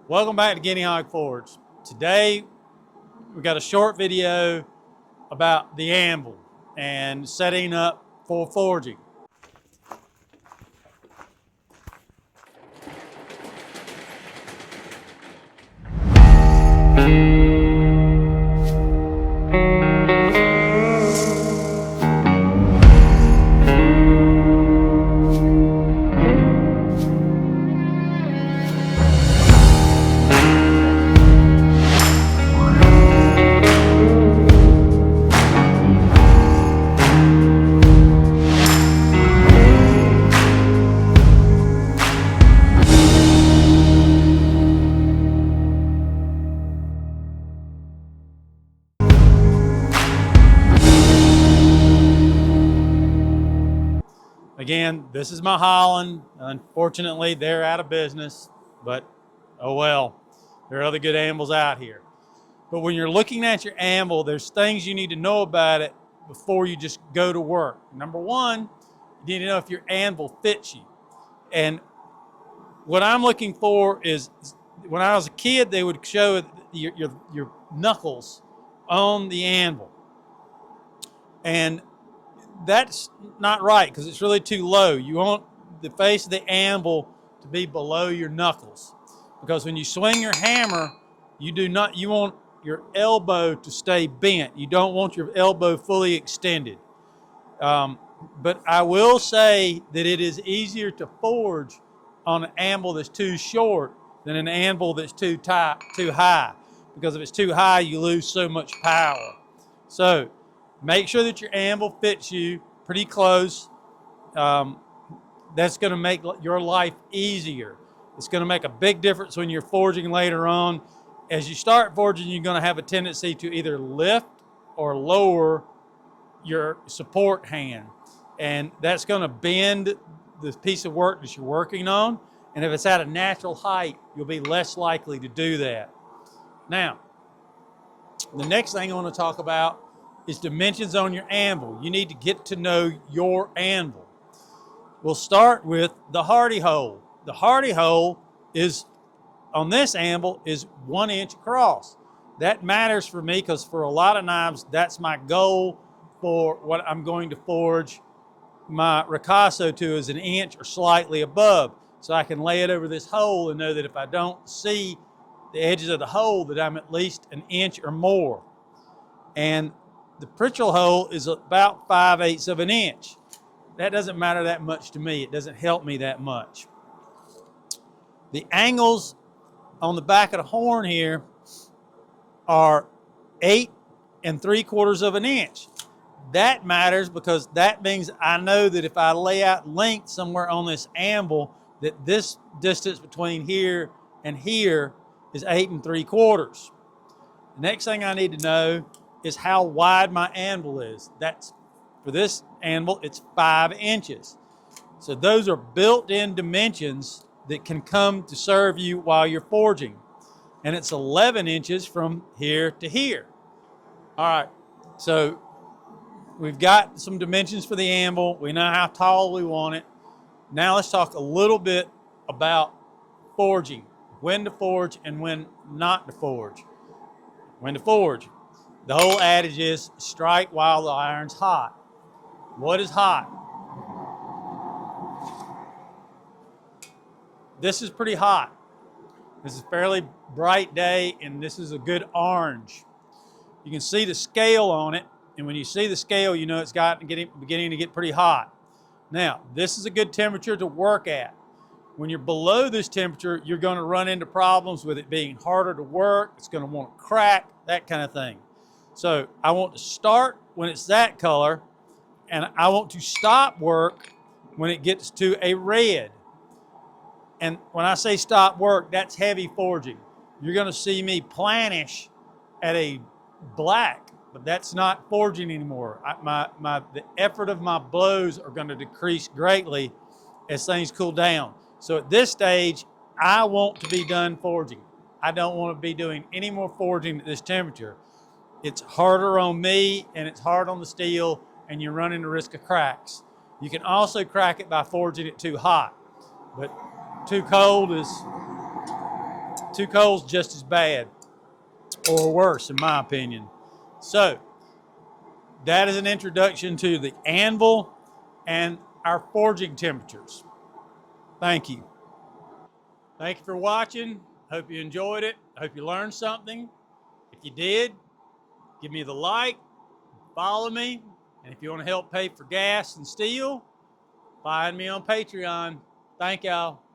Welcome back to Guinea Hog Forge. Today we got a short video about the anvil and setting up for forging. Again, this is my Holland. Unfortunately, they're out of business, but oh well. There are other good anvils out here. But when you're looking at your anvil, there's things you need to know about it before you just go to work. Number one, you need to know if your anvil fits you. And what I'm looking for is, when I was a kid, they would show your knuckles on the anvil. And that's not right because it's really too low. You want the face of the anvil to be below your knuckles, because when you swing your hammer, you want your elbow to stay bent. You don't want your elbow fully extended. But I will say that it is easier to forge on an anvil that's too short than an anvil that's too high, because if it's too high, you lose so much power. So make sure that your anvil fits you pretty close. That's going to make your life easier. It's going to make a big difference when you're forging later on. As you start forging, you're going to have a tendency to either lift or lower your support hand. And that's going to bend the piece of work that you're working on. And if it's at a natural height, you'll be less likely to do that. Now, the next thing I want to talk about is dimensions on your anvil. You need to get to know your anvil. We'll start with the hardy hole. The hardy hole is, on this anvil, is 1 inch across. That matters for me because for a lot of knives, that's my goal for what I'm going to forge my ricasso to, is 1 inch or slightly above. So I can lay it over this hole and know that if I don't see the edges of the hole, that I'm at least 1 inch or more. And the Pritchell hole is about 5/8 of an inch. That doesn't matter that much to me. It doesn't help me that much. The angles on the back of the horn here are 8 3/4 of an inch. That matters because that means I know that if I lay out length somewhere on this anvil, that this distance between here and here is 8 3/4. The next thing I need to know is how wide my anvil is. That's, for this anvil, it's 5 inches. So those are built-in dimensions that can come to serve you while you're forging. And it's 11 inches from here to here. All right, so we've got some dimensions for the anvil. We know how tall we want it. Now let's talk a little bit about forging, when to forge and when not to forge. When to forge. The whole adage is strike while the iron's hot. What is hot? This is pretty hot. This is a fairly bright day, and this is a good orange. You can see the scale on it, and when you see the scale, you know it's beginning to get pretty hot. Now, this is a good temperature to work at. When you're below this temperature, you're going to run into problems with it being harder to work. It's going to want to crack, that kind of thing. So I want to start when it's that color, and I want to stop work when it gets to a red. And when I say stop work, that's heavy forging. You're going to see me planish at a black, but that's not forging anymore. The effort of my blows are going to decrease greatly as things cool down. So at this stage, I want to be done forging. I don't want to be doing any more forging at this temperature. It's harder on me, and it's hard on the steel, and you're running the risk of cracks. You can also crack it by forging it too hot, but too cold is Too cold's just as bad or worse, in my opinion. So that is an introduction to the anvil and our forging temperatures. Thank you. Thank you for watching. Hope you enjoyed it. Hope you learned something. If you did, give me the like, follow me, and if you want to help pay for gas and steel, find me on Patreon. Thank y'all.